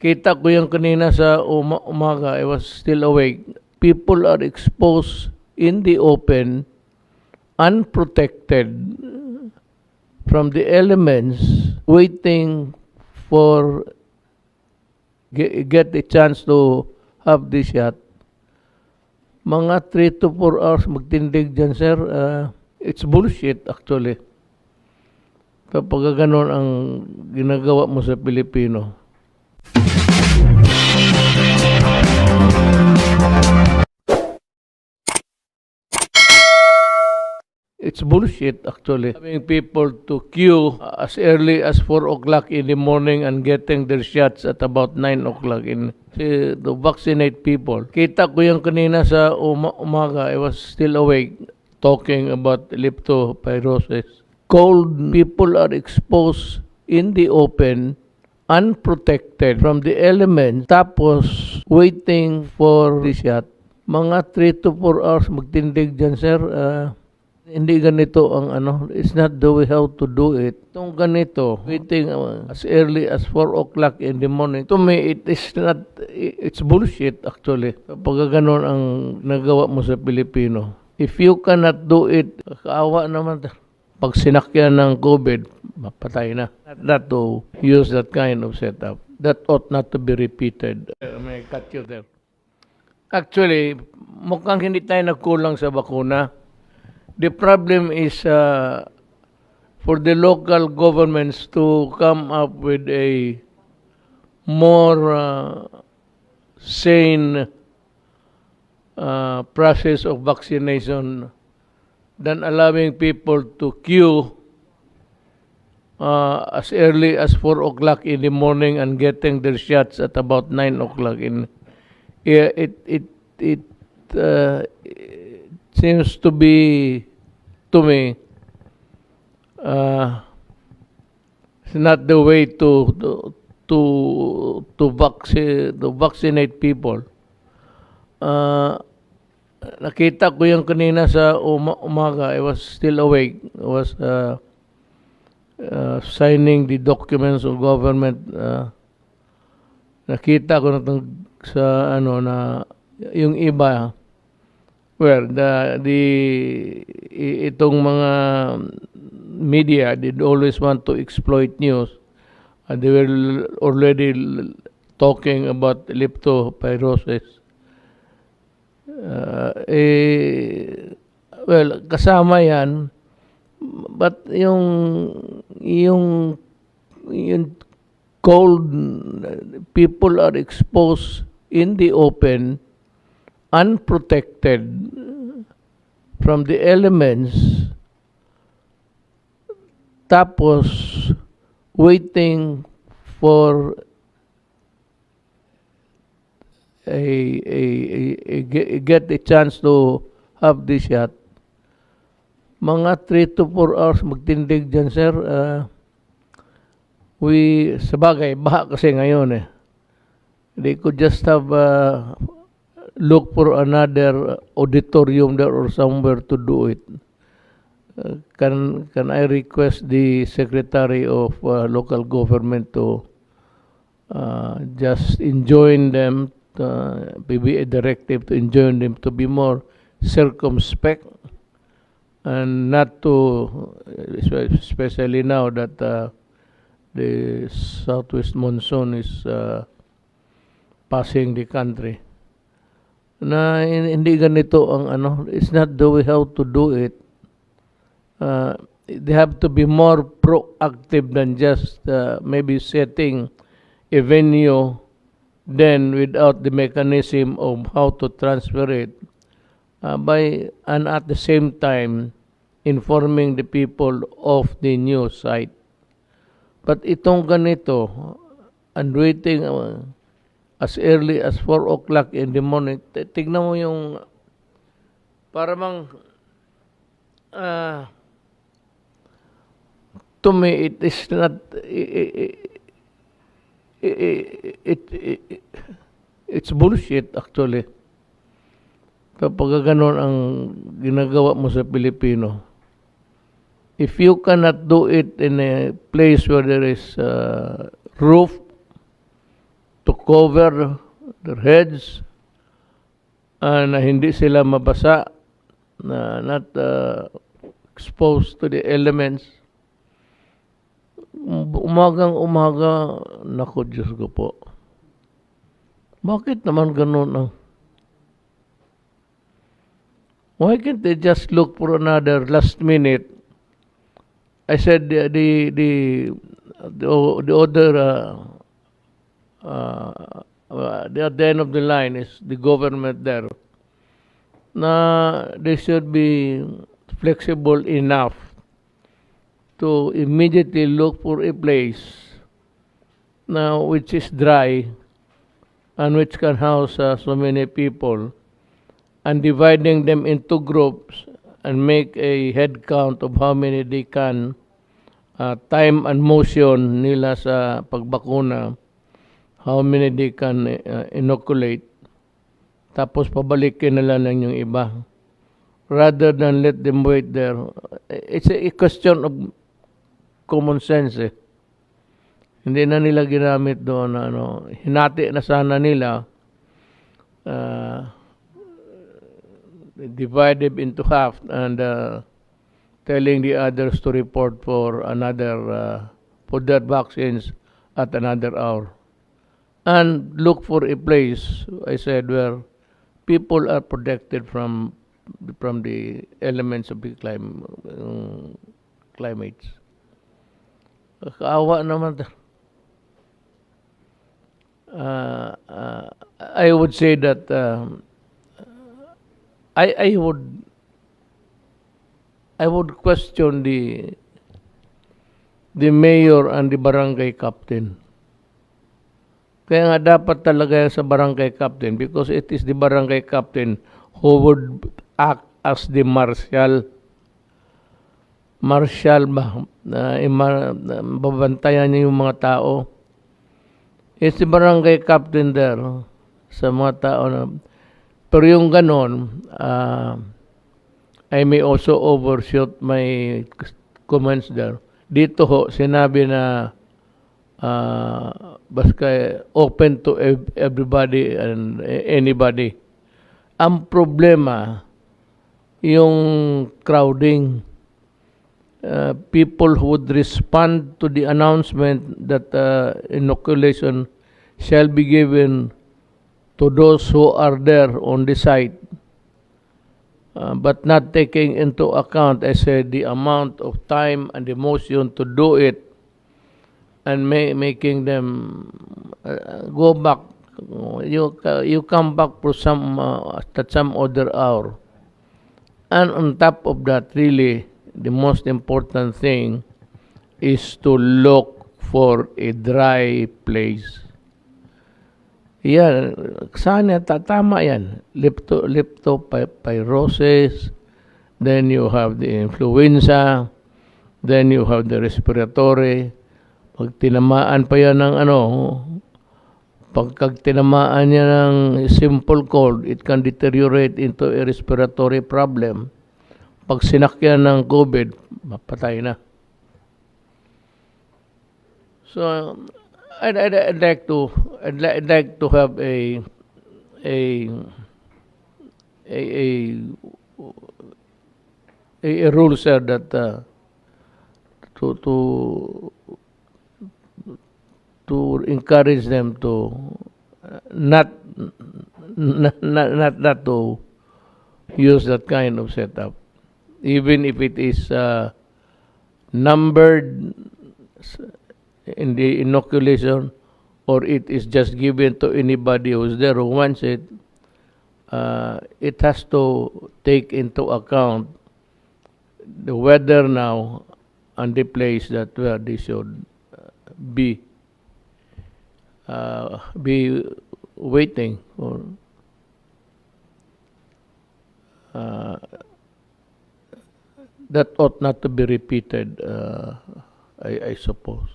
Kita ko yung kanina sa umaga, I was still awake. People are exposed in the open, unprotected from the elements, waiting for get the chance to have this shot. Mga 3 to 4 hours magtindig dyan, sir. It's bullshit, actually. Kapag ganon ang ginagawa mo sa Pilipino. It's bullshit, actually. Having people to queue as early as 4 o'clock in the morning and getting their shots at about 9 o'clock to vaccinate people. Kita ko yung kanina sa umaga, I was still awake talking about leptospirosis. Cold people are exposed in the open, unprotected from the elements, tapos waiting for the shot. Mga 3 to 4 hours magtindig dyan, sir. Hindi ganito ang it's not the way how to do it. Itong ganito, waiting as early as 4 o'clock in the morning, to me, it's bullshit, actually. Kapag ganon ang nagawa mo sa Pilipino. If you cannot do it, kaawa naman. Pag sinakyan ng COVID, mapatay na. Not to use that kind of setup. That ought not to be repeated. May cut you there. Actually, mukhang hindi tayo nagkulang sa bakuna. The problem is for the local governments to come up with a more sane process of vaccination than allowing people to queue as early as 4 o'clock in the morning and getting their shots at about 9 o'clock. It seems to be, to me, it's not the way to vaccinate people. Nakita ko yung kanina sa umaga, I was still awake. I was signing the documents of government. Nakita ko na sa na yung iba. Well, itong mga media did always want to exploit news. They were already talking about leptospirosis. Well, kasama yan. But yung cold, people are exposed in the open, unprotected from the elements, tapos waiting for get a chance to have this shot. Mga 3 to 4 hours magtindig dyan, sir. Sabagay, baha kasi ngayon They could just have look for another auditorium there or somewhere to do it. Can I request the Secretary of Local Government to just enjoin them, maybe a directive to enjoin them to be more circumspect and not to, especially now that the southwest monsoon is passing the country. Na hindi ganito ang it's not the way how to do it. They have to be more proactive than just maybe setting a venue then without the mechanism of how to transfer it and at the same time informing the people of the new site. But itong ganito and waiting as early as 4 o'clock in the morning. Tignan mo yung para mang to me it is not it's bullshit, actually. Kapag ganon ang ginagawa mo sa Pilipino. If you cannot do it in a place where there is roof, to cover their heads and hindi sila mabasa, na not exposed to the elements. Umagang-umaga, naku, Diyos ko po. Bakit naman ganun ang... Why can't they just look for another last minute? I said the other at the end of the line is the government there. Na they should be flexible enough to immediately look for a place now which is dry and which can house so many people, and dividing them into groups and make a head count of how many they can, time and motion nila sa pagbakuna, how many they can inoculate, tapos pabalikin nila ng yung iba, rather than let them wait there. It's a question of common sense. Hindi na nila ginamit doon, hinati na sana nila, divided into half, and telling the others to report for for their vaccines at another hour. And look for a place, I said, where people are protected from the elements of the climates. Kaawa naman. I would say that I would question the mayor and the barangay captain. Kaya nga dapat talaga yan sa barangay captain, because it is the barangay captain who would act as the marshal. Marshal ba? Babantayan niya yung mga tao. It's the barangay captain there sa mga tao na. Pero yung ganon, I may also overshoot my comments there. Dito ho, sinabi na basta open to everybody and anybody. Ang problema, yung crowding. People who would respond to the announcement that inoculation shall be given to those who are there on the site, but not taking into account, I said, the amount of time and emotion to do it, and making them go back. You come back for at some other hour. And on top of that, really, the most important thing is to look for a dry place. Yan, sana tatama yan. Leptopyrosis, then you have the influenza, then you have the respiratory. Pag tinamaan pa yan ng pagka tinamaan niya ng simple cold, it can deteriorate into a respiratory problem. Pag sinakyan ng COVID, mapatay na. So, I'd like to have a rule, sir, that to encourage them to not to use that kind of setup. Even if it is numbered in the inoculation, or it is just given to anybody who's there who wants it, it has to take into account the weather now and the place that where they should be waiting for. That ought not to be repeated, I suppose.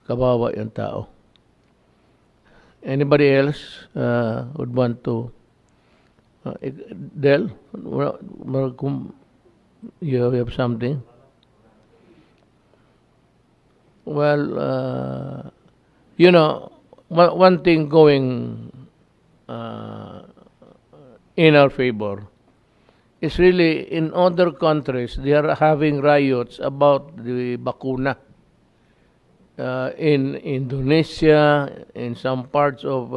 Kawawa yung tao. Anybody else would want to? Del, you have something? Well, one thing going uh, in our favor is really in other countries they are having riots about the bakuna. In Indonesia, in some parts of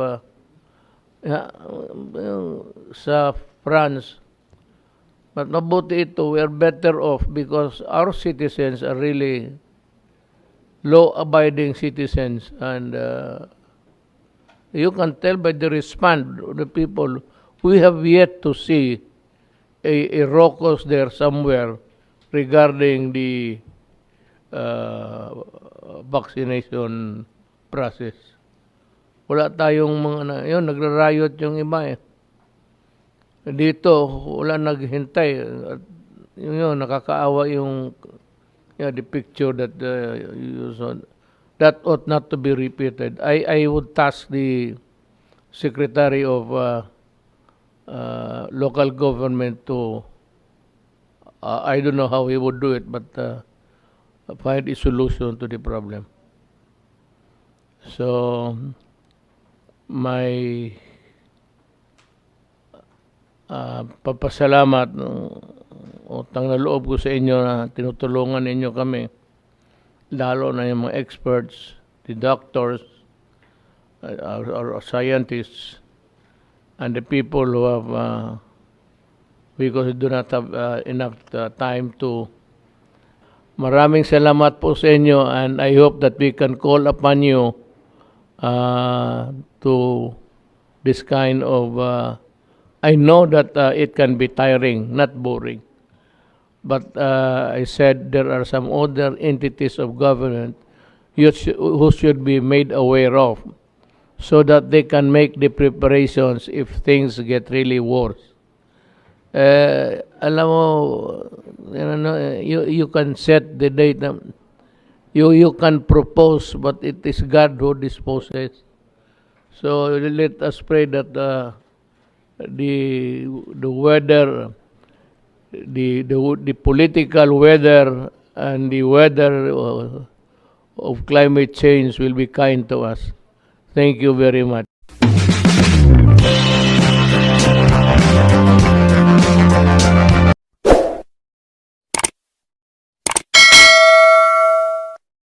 sa France. But mabuti ito, we are better off because our citizens are really law-abiding citizens, and you can tell by the response of the people. We have yet to see a raucous there somewhere regarding the vaccination process. Wala tayong mga, yun, nagra-riot yung iba eh. Dito, wala naghintay. Yun, nakakaawa yung the picture that you saw. That ought not to be repeated. I would task the Secretary of Local Government to, I don't know how he would do it, but find a solution to the problem. So, my papasalamat, utang na loob ko sa inyo na tinutulungan ninyo kami, lalo na yung mga experts, the doctors, our scientists, and the people who have, because we do not have enough time to. Maraming salamat po sa inyo, and I hope that we can call upon you to this kind of, I know that it can be tiring, not boring. But I said there are some other entities of government who should be made aware of so that they can make the preparations if things get really worse. Alam mo, you can set the date. You can propose, but it is God who disposes. So let us pray that the weather, the political weather, and the weather of climate change will be kind to us. Thank you very much.